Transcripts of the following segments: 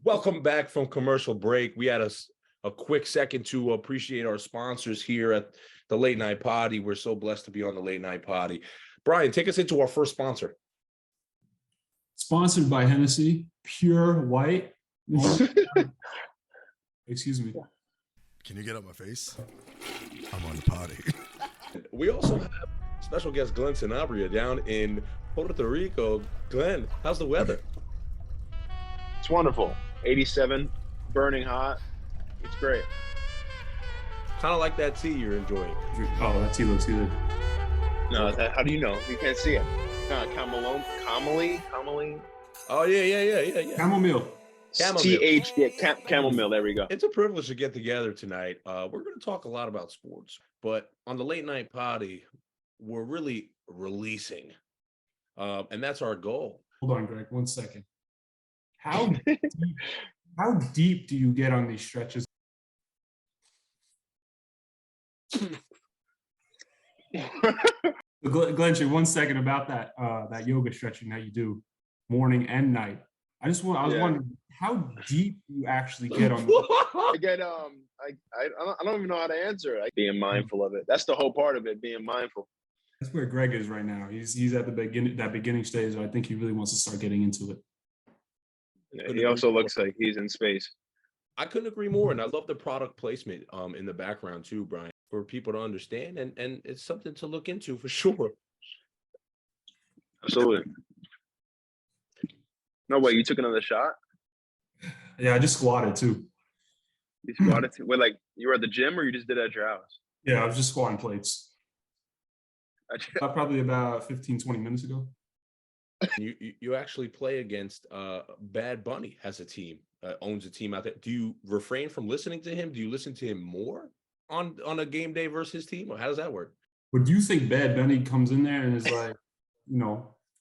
Welcome back from commercial break. We had a quick second to appreciate our sponsors here at the Late Night Potty. We're so blessed to be on the Late Night Potty. Brian, take us into our first sponsor. Sponsored by Hennessy, pure white. Excuse me. Can you get out my face? I'm on the potty. We also have special guest Glenn Sanabria down in Puerto Rico. Glenn, how's the weather? It's wonderful. 87, burning hot. It's great. Kind of like that tea you're enjoying. Oh, that tea looks good. No, how do you know? You can't see it. Chamomile. Oh, yeah. Chamomile. TH, yeah, chamomile. There we go. It's a privilege to get together tonight. We're going to talk a lot about sports, but on the Late Night Potty, we're really releasing, and that's our goal. Hold on, Greg, 1 second. How deep do you get on these stretches? Glenn, 1 second about that yoga stretching that you do morning and night. I was wondering how deep do you actually get on I get I don't even know how to answer it. Being mindful of it. That's the whole part of it, being mindful. That's where Greg is right now. He's at the beginning stage. I think he really wants to start getting into it. Yeah, he also looks like he's in space. I couldn't agree more, and I love the product placement in the background too, Brian, for people to understand, and it's something to look into for sure. Absolutely. No way, you took another shot? Yeah, I just squatted too. You squatted too? Wait, like you were at the gym or you just did it at your house? Yeah, I was just squatting plates. Probably about 15, 20 minutes ago. You actually play against Bad Bunny has a team, owns a team out there. Do you refrain from listening to him? Do you listen to him more on a game day versus his team? Or how does that work? But do you think Bad Bunny comes in there and is like,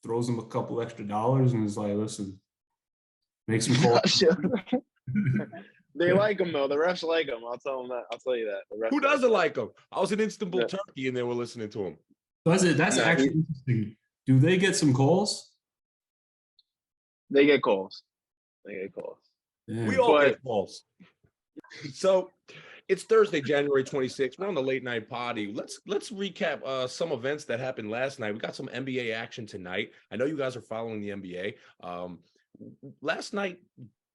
throws him a couple extra dollars and is like, listen, make some calls? They like him though. The refs like him. I'll tell them that. I'll tell you that. Who doesn't like him? I was in Istanbul, Turkey, and they were listening to him. That's actually interesting. Do they get some calls? They get calls. Yeah. We all get calls. So it's Thursday, January 26th. We're on the Late Night Potty. Let's recap some events that happened last night. We got some NBA action tonight. I know you guys are following the NBA. Last night,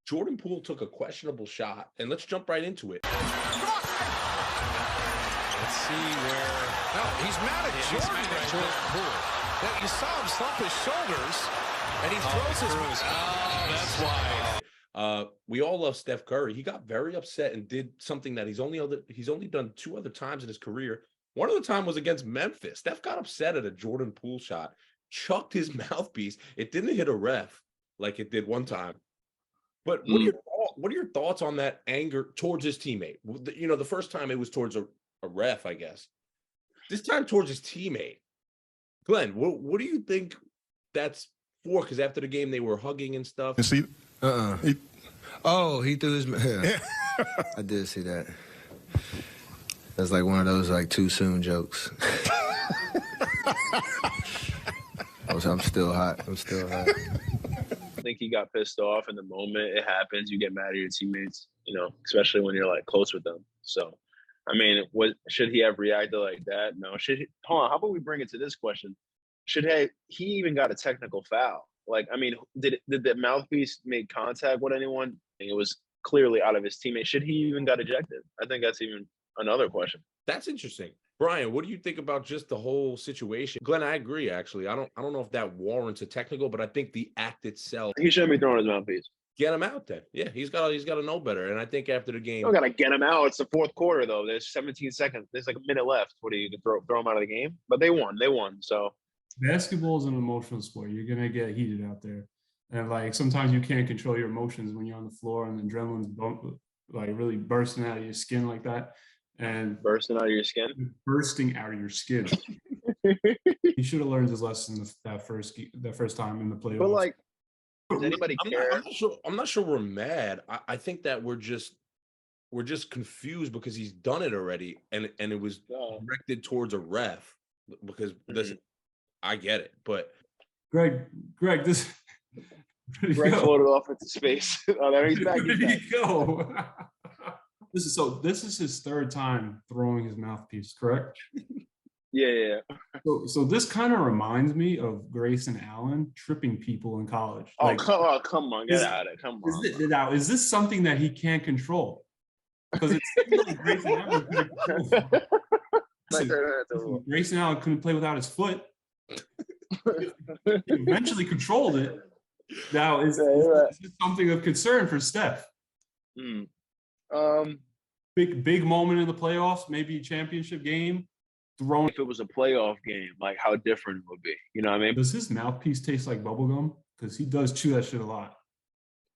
Jordan Poole took a questionable shot, and let's jump right into it. Let's see where. No, he's mad at Jordan Poole. Now, you saw him slump his shoulders, and he throws his. Oh, that's why. We all love Steph Curry. He got very upset and did something that he's only done 2 other times in his career. One of the time was against Memphis. Steph got upset at a Jordan Poole shot, chucked his mouthpiece. It didn't hit a ref like it did one time. But what are your thoughts on that anger towards his teammate? The first time it was towards a ref, I guess. This time towards his teammate. Glenn, what do you think that's for? Because after the game, they were hugging and stuff. You see? He threw his. Yeah. I did see that. That's like one of those like too soon jokes. I'm still hot. I think he got pissed off in the moment. It happens. You get mad at your teammates, especially when you're like close with them. So, I mean, should he have reacted like that? No. Hold on. How about we bring it to this question? He even got a technical foul? Like, I mean, did the mouthpiece make contact with anyone? It was clearly out of his teammate. Should he even got ejected? I think that's even another question. That's interesting. Brian, what do you think about just the whole situation? Glenn, I agree, actually. I don't know if that warrants a technical, but I think the act itself. He shouldn't be throwing his mouthpiece. Get him out then. Yeah, he's got to know better. And I think after the game. You don't got to get him out. It's the fourth quarter, though. There's 17 seconds. There's like a minute left. What are you going to throw him out of the game? But they won. So. Basketball is an emotional sport. You're going to get heated out there. And like sometimes you can't control your emotions when you're on the floor and the adrenaline's like really bursting out of your skin like that. And bursting out of your skin? Bursting out of your skin. He should have learned his lesson that first time in the playoffs. But like, does anybody care? I'm not sure we're mad. I think that we're just confused because he's done it already, and it was directed towards a ref. Because listen, I get it, but Greg, Greg floated off into space. Oh, there he's back. Where did he go? This is his third time throwing his mouthpiece, correct? Yeah. So this kind of reminds me of Grayson Allen tripping people in college. Oh, come on, get out of it. Come on. Is this something that he can't control? Because it's like Grayson Allen Grayson Allen couldn't play without his foot. He eventually controlled it. Now, is this something of concern for Steph? Big moment in the playoffs, maybe championship game. If it was a playoff game, like how different it would be. You know what I mean? Does his mouthpiece taste like bubblegum? Because he does chew that shit a lot.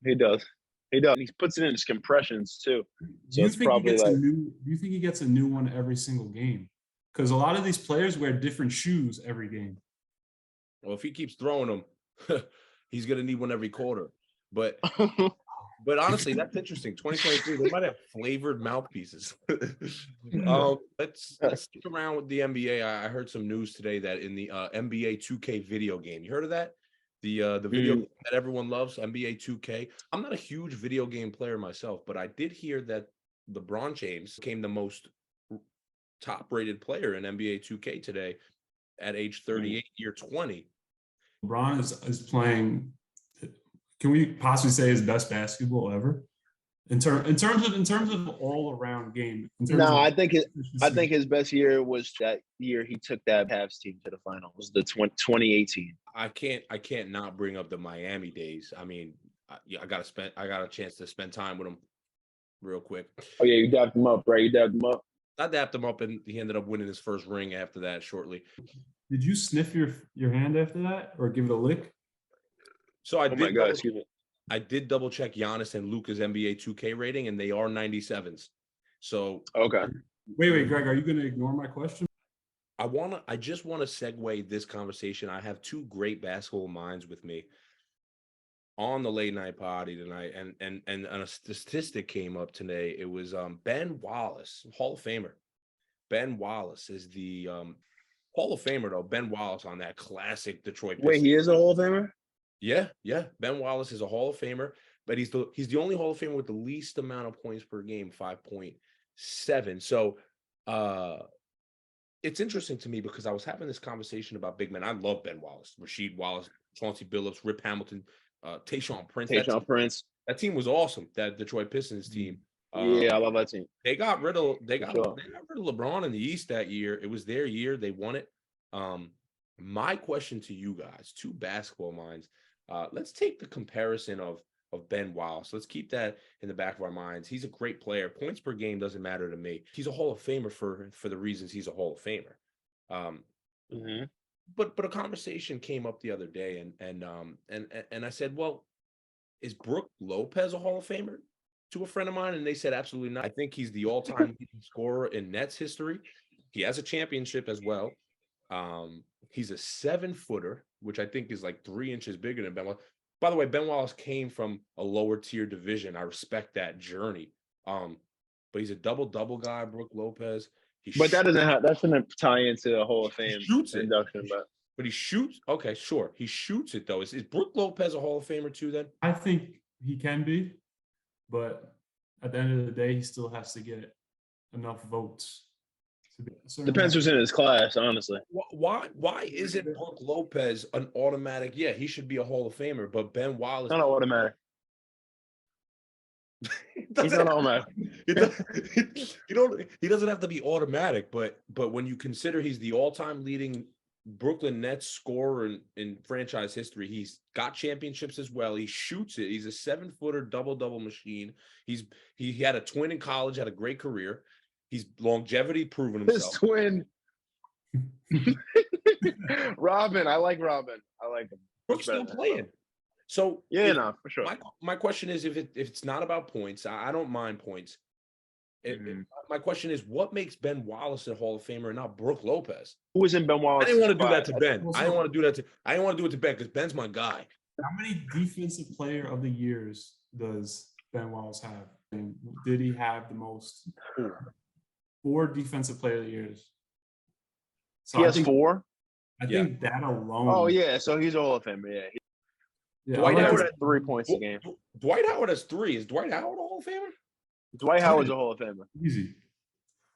He does. He puts it in his compressions too. So it's probably like. Do you think he gets a new one every single game? Because a lot of these players wear different shoes every game. Well, if he keeps throwing them, he's gonna need one every quarter. But honestly, that's interesting. 2023, they might have flavored mouthpieces. Let's stick around with the NBA. I heard some news today that in the NBA 2K video game, you heard of that? The video game that everyone loves, NBA 2K. I'm not a huge video game player myself, but I did hear that LeBron James became the most top-rated player in NBA 2K today at age 38, year 20. LeBron is playing. Can we possibly say his best basketball ever? In terms of all around game. I think his best year was that year he took that Cavs team to the finals, the 2018. I can't not bring up the Miami days. I mean, I got a chance to spend time with him real quick. Oh yeah, you dapped him up, right? You dapped him up. I dapped him up, and he ended up winning his first ring after that shortly. Did you sniff your hand after that, or give it a lick? So I did double check Giannis and Luka's NBA 2K rating, and they are 97s. So okay. Wait, Greg, are you going to ignore my question? I just want to segue this conversation. I have two great basketball minds with me on the late night party tonight, and a statistic came up today. It was Ben Wallace, Hall of Famer. Ben Wallace is the Hall of Famer though. Ben Wallace on that classic Detroit Pistons. Wait, he is a Hall of Famer? Yeah. Ben Wallace is a Hall of Famer, but he's the only Hall of Famer with the least amount of points per game, 5.7. So it's interesting to me because I was having this conversation about big men. I love Ben Wallace, Rasheed Wallace, Chauncey Billups, Rip Hamilton, Tayshaun Prince. That team was awesome. That Detroit Pistons team. Yeah, I love that team. They got rid of LeBron in the East that year. It was their year. They won it. My question to you guys, two basketball minds. Let's take the comparison of Ben Wallace. Let's keep that in the back of our minds. He's a great player. Points per game doesn't matter to me. He's a Hall of Famer for the reasons he's a Hall of Famer. But a conversation came up the other day, and I said, well, is Brook Lopez a Hall of Famer to a friend of mine? And they said absolutely not. I think he's the all-time leading scorer in Nets history. He has a championship as well. He's a 7-footer, which I think is like 3 inches bigger than Ben Wallace. By the way, Ben Wallace came from a lower tier division. I respect that journey. But he's a double guy, Brook Lopez. That shouldn't tie into the Hall of Fame induction. But he shoots. Okay, sure. He shoots it though. Is Brook Lopez a Hall of Famer too then? I think he can be, but at the end of the day, he still has to get enough votes. Depends who's in his class, honestly. Why isn't Brook Lopez an automatic? Yeah, he should be a Hall of Famer, but Ben Wallace not automatic. He's not automatic. He doesn't have to be automatic, but when you consider he's the all-time leading Brooklyn Nets scorer in franchise history, he's got championships as well. He shoots it. He's a 7-footer double machine. He had a twin in college, had a great career. He's longevity proven himself. His twin. Robin. I like Robin. I like him. Brook's still playing. So for sure. My question is, if it's not about points, I don't mind points. My question is, what makes Ben Wallace a Hall of Famer and not Brook Lopez? Who was in Ben Wallace? I didn't want to do that to Ben. I didn't want to do that to Ben because Ben's my guy. How many defensive player of the years does Ben Wallace have? And did he have the most? 4 defensive player of the years. So he has 4? I think that alone. Oh, yeah. So he's a Hall of Famer. Yeah. Yeah, Dwight I like Howard to- had 3 points a game. Dwight Howard has 3. Is Dwight Howard a Hall of Famer? Dwight Howard's a Hall of Famer. easy.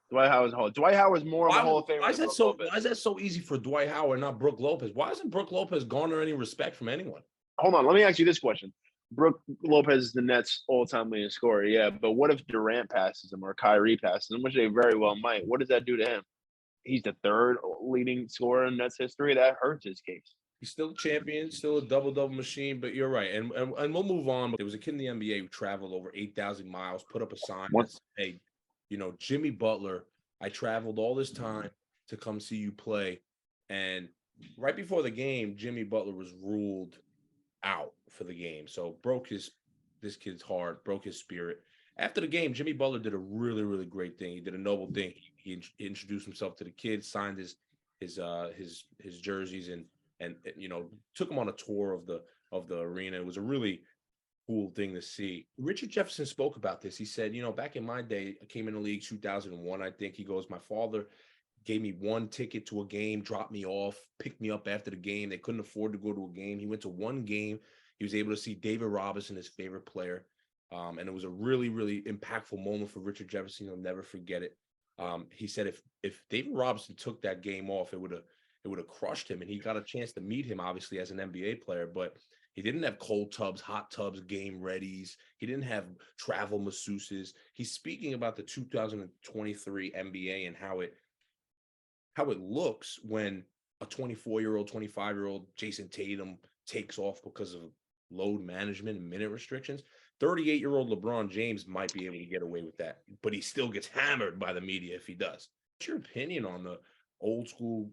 Dwight Howard's more of a Hall of Famer. Why is than that Brook so? Lopez. Why is that so easy for Dwight Howard, not Brook Lopez? Why doesn't Brook Lopez garner any respect from anyone? Hold on, let me ask you this question. Brook Lopez is the Nets' all-time leading scorer, yeah, but what if Durant passes him or Kyrie passes him, which they very well might? What does that do to him? He's the 3rd leading scorer in Nets history. That hurts his case. He's still a champion, still a double-double machine, but you're right. And we'll move on. There was a kid in the NBA who traveled over 8,000 miles, put up a sign that said, hey, Jimmy Butler, I traveled all this time to come see you play. And right before the game, Jimmy Butler was ruled out for the game. So this kid's heart, broke his spirit. After the game, Jimmy Butler did a really, really great thing. He did a noble thing. He introduced himself to the kids, signed his jerseys, and took him on a tour of the arena. It was a really cool thing to see. Richard Jefferson spoke about this. He said, back in my day, I came in the league 2001, I think. He goes, my father gave me 1 ticket to a game, dropped me off, picked me up after the game. They couldn't afford to go to a game. He went to 1 game. He was able to see David Robinson, his favorite player. And it was a really, really impactful moment for Richard Jefferson. He'll never forget it. He said if David Robinson took that game off, it would have crushed him. And he got a chance to meet him, obviously, as an NBA player, but he didn't have cold tubs, hot tubs, game readies. He didn't have travel masseuses. He's speaking about the 2023 NBA and how it looks when a 24-year-old, 25-year-old Jason Tatum takes off because of load management and minute restrictions. 38-year-old LeBron James might be able to get away with that, but he still gets hammered by the media if he does. What's your opinion on the old school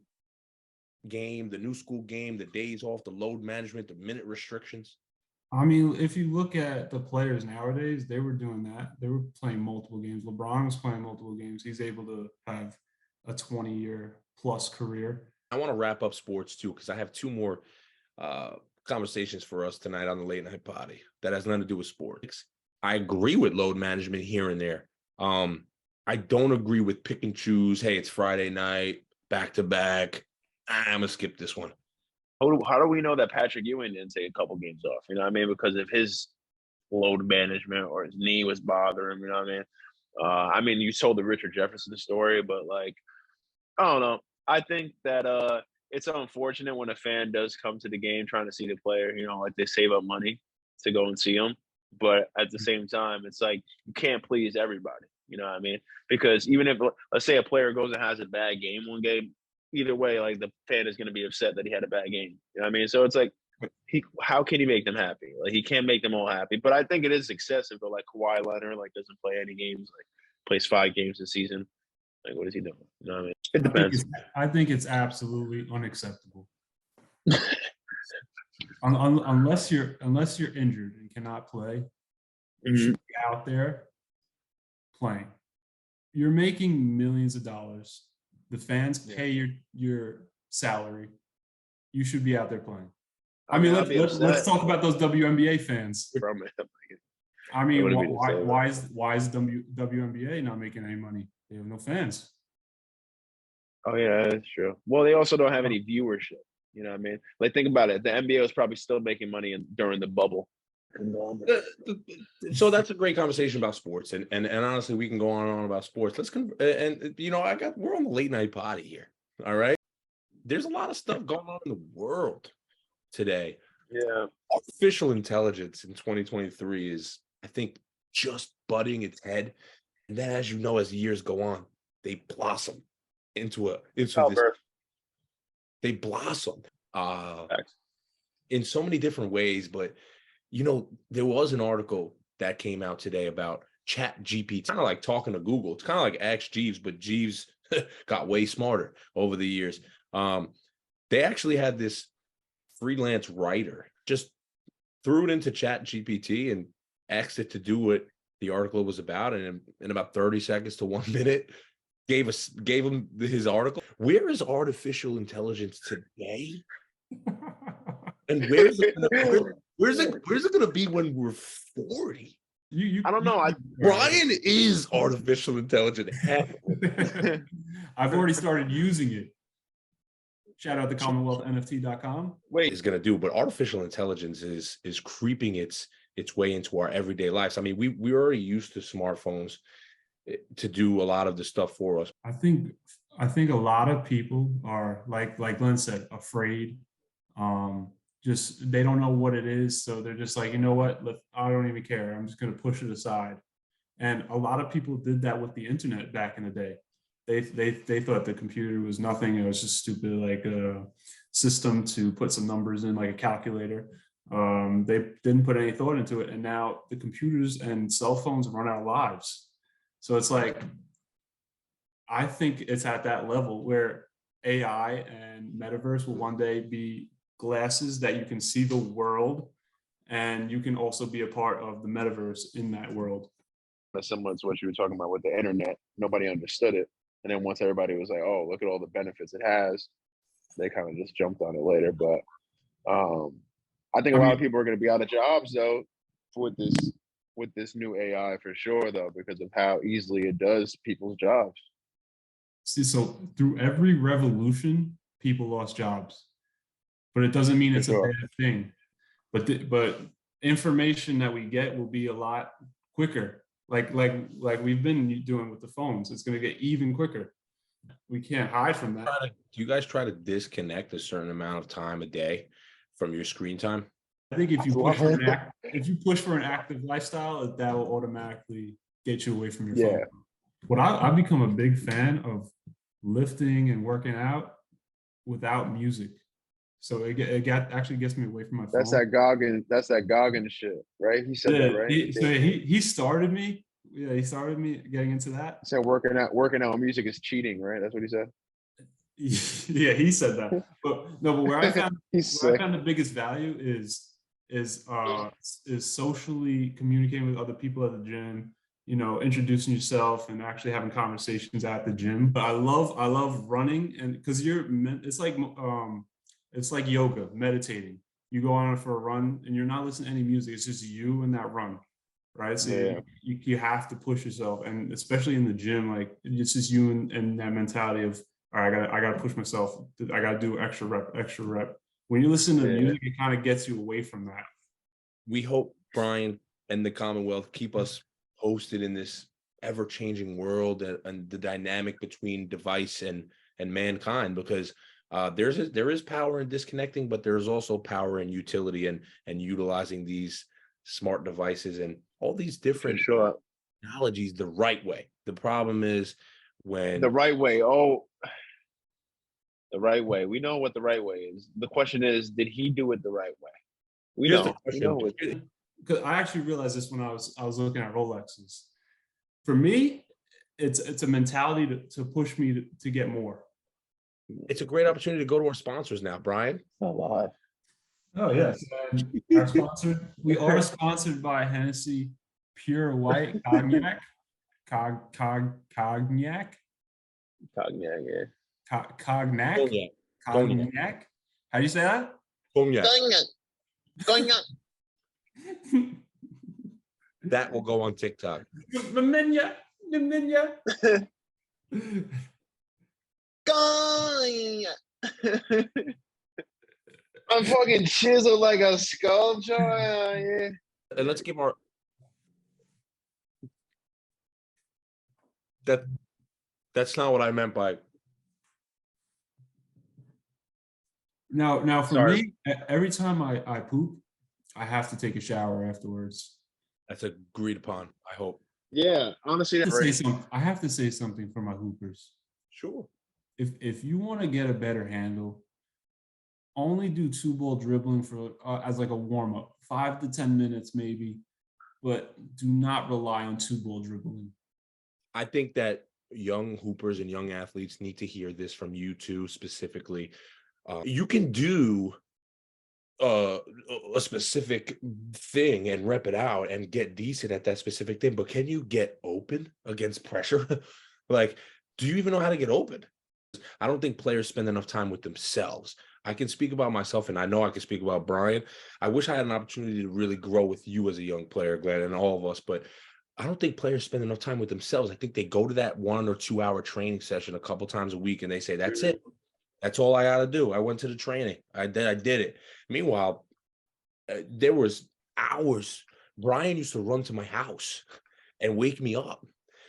game, the new school game, the days off, the load management, the minute restrictions? I mean, if you look at the players nowadays, they were doing that. They were playing multiple games. LeBron was playing multiple games. He's able to have a 20-year plus career. I want to wrap up sports too, because I have 2 more conversations for us tonight on the Late Night Potty that has nothing to do with sports. I agree with load management here and there. I don't agree with pick and choose. Hey, it's Friday night, back to back. I'm gonna skip this one. How do we know that Patrick Ewing didn't take a couple games off? You know what I mean? Because of his load management or his knee was bothering him. You know what I mean? You told the Richard Jefferson story, but I don't know. I think that it's unfortunate when a fan does come to the game trying to see the player. They save up money to go and see him, but at the same time, it's like you can't please everybody. You know what I mean? Because even if, let's say, a player goes and has a bad game one game, either way, the fan is going to be upset that he had a bad game. You know what I mean? So it's like, how can he make them happy? He can't make them all happy. But I think it is excessive. But Kawhi Leonard, doesn't play any games. Plays 5 games a season. What is he doing? You know what I mean? It depends. I think it's absolutely unacceptable. unless you're injured and cannot play, you should be out there playing. You're making millions of dollars. The fans pay your salary. You should be out there playing. I mean, let's talk about those WNBA fans. I mean, why is WNBA not making any money? They have no fans. Oh yeah, that's true. Well, they also don't have any viewership. You know what I mean? Think about it. The NBA was probably still making money during the bubble. So that's a great conversation about sports, and honestly, we can go on and on about sports. We're on the Late Night Potty here. All right, there's a lot of stuff going on in the world today. Yeah, artificial intelligence in 2023 is, I think, just butting its head, and then as the years go on, they blossom into outburst. They blossom in so many different ways, but. There was an article that came out today about Chat GPT. It's kind of like talking to Google. It's kind of like Ask Jeeves, but Jeeves got way smarter over the years. They actually had this freelance writer just threw it into Chat GPT and asked it to do what the article was about. And in about 30 seconds to 1 minute, gave him his article. Where is artificial intelligence today? And where's it going to be when we're 40? I don't know. Brian is artificial intelligence. I've already started using it. Shout out to CommonwealthNFT.com. Wait, Is going to do, but artificial intelligence is creeping its way into our everyday lives. I mean, we're already used to smartphones to do a lot of the stuff for us. I think a lot of people are like Glenn said, afraid. Just they don't know what it is, so they're just like, you know what? I don't even care. I'm just going to push it aside. And a lot of people did that with the internet back in the day. They thought the computer was nothing. It was just stupid, like a system to put some numbers in, like a calculator. They didn't put any thought into it, and now the computers and cell phones run our lives. So it's like, I think it's at that level where AI and metaverse will one day be glasses that you can see the world, and you can also be a part of the metaverse in that world. that's similar to what you were talking about with the internet. Nobody understood it. And then once everybody was like, oh, look at all the benefits it has, they kind of just jumped on it later. But I think a lot of people are going to be out of jobs, though, with this new AI for sure, though, because of how easily it does people's jobs. See, so through every revolution, people lost jobs, but it doesn't mean it's a bad thing. But information that we get will be a lot quicker. Like we've been doing with the phones, it's going to get even quicker. We can't hide from that. Do you guys try to disconnect a certain amount of time a day from your screen time? I think if you push for an active lifestyle, that will automatically get you away from your phone. But I've become a big fan of lifting and working out without music. So it actually gets me away from my phone. That's that Goggins shit, right? He said that, right? He started me. Yeah, he started me getting into that. He said working out with music is cheating, right? That's what he said. Yeah, he said that. But where I found the biggest value is socially communicating with other people at the gym. You know, introducing yourself and actually having conversations at the gym. But I love running, and because it's like yoga, meditating. You go on for a run and you're not listening to any music. It's just you and that run, right? So you have to push yourself, and especially in the gym, like it's just you and that mentality of, all right, I gotta push myself. I gotta do extra rep. When you listen to music, it kind of gets you away from that. We hope Brian and the Commonwealth keep us posted in this ever-changing world and the dynamic between device and mankind, because there is power in disconnecting, but there's also power in utility and utilizing these smart devices and all these different technologies the right way. The problem is when the right way. The right way. We know what the right way is. The question is, did he do it the right way? We know. Because I actually realized this when I was looking at Rolexes. For me, it's a mentality to push me to get more. It's a great opportunity to go to our sponsors now, Brian. Oh yes. We are sponsored by Hennessy Pure White Cognac. Cognac. How do you say that? Cognac. That will go on TikTok. I'm fucking chiseled like a sculpture. And let's give our that's not what I meant by now for me, every time I poop, I have to take a shower afterwards. That's agreed upon, I hope. Yeah, honestly, I have to say something for my hoopers. Sure. If you want to get a better handle, only do 2-ball dribbling for as like a warm-up, 5 to 10 minutes maybe, but do not rely on 2-ball dribbling. I think that young hoopers and young athletes need to hear this from you too, specifically. You can do a specific thing and rep it out and get decent at that specific thing, but can you get open against pressure? Like, do you even know how to get open? I don't think players spend enough time with themselves. I can speak about myself, and I know I can speak about Brian. I wish I had an opportunity to really grow with you as a young player, Glenn, and all of us, but I don't think players spend enough time with themselves. I think they go to that 1 or 2 hour training session a couple times a week and they say, that's it. That's all I had to do. I went to the training. I did it. Meanwhile, there was hours. Brian used to run to my house and wake me up.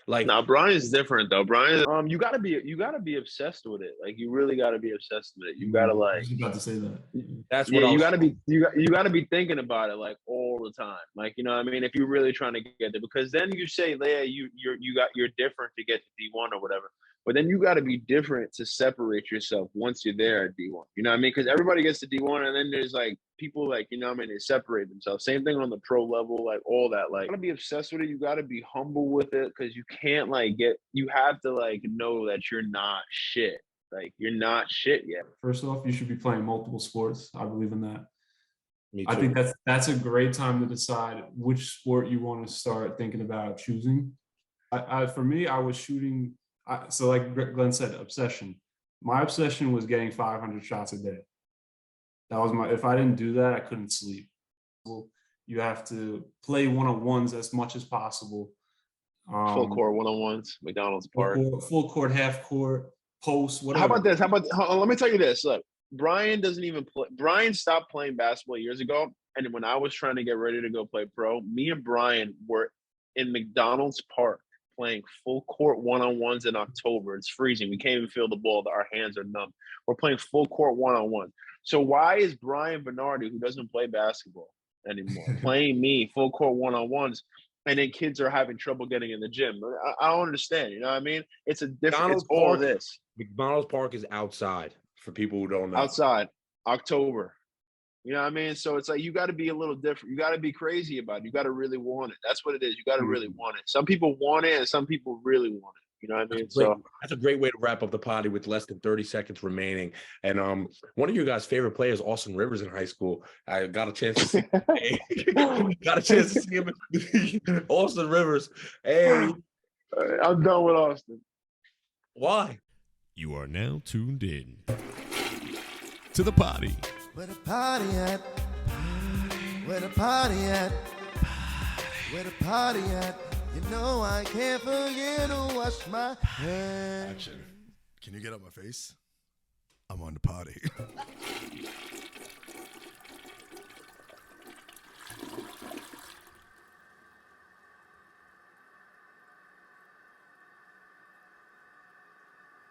Like, Now Brian's different though. Brian, you gotta be obsessed with it. Like you really gotta be obsessed with it. You gotta I like. was about to say that. that's Yeah, what I you was. gotta be thinking about it like all the time. Like, you know what I mean? If you're really trying to get there, because then you say, yeah, you're different to get to D1 or whatever. But then you gotta be different to separate yourself once you're there at D1. You know what I mean? Because everybody gets to D1 and then there's like people like, you know what I mean, they separate themselves. Same thing on the pro level, like all that. Like you gotta be obsessed with it, you gotta be humble with it, because you can't like you have to like know that you're not shit. Like you're not shit yet. First off, you should be playing multiple sports. I believe in that. Me I too. think that's a great time to decide which sport you want to start thinking about choosing. For me, I was shooting. So like Glenn said, obsession. My obsession was getting 500 shots a day. That was my. If I didn't do that, I couldn't sleep. You have to play one-on-ones as much as possible. Full court one-on-ones, McDonald's Park. Full court, half court, post, whatever. How about this? Let me tell you this. Look, Brian doesn't even play. Brian stopped playing basketball years ago. And when I was trying to get ready to go play pro, me and Brian were in McDonald's Park playing full court one-on-ones in October. It's freezing. We can't even feel the ball. Our hands are numb. We're playing full court one-on-ones. So why is Brian Bernardi, who doesn't play basketball anymore, playing me full court one-on-ones? And then kids are having trouble getting in the gym. I don't understand. You know what I mean? It's a different. It's all this. McDonald's Park is outside for people who don't know. Outside, October. You know what I mean? So it's like you got to be a little different. You got to be crazy about it. You got to really want it. That's what it is. You got to really want it. Some people want it, and some people really want it. You know what I mean? So that's a great way to wrap up the potty with less than 30 seconds remaining. And one of your guys' favorite players, Austin Rivers, in high school. I got a chance to see him. Austin Rivers. Hey, I'm done with Austin. Why? You are now tuned in to the potty. Where the party at? Where the party at? Where the party at? You know I can't forget to wash my hands. Action. Can you get out my face? I'm on the potty.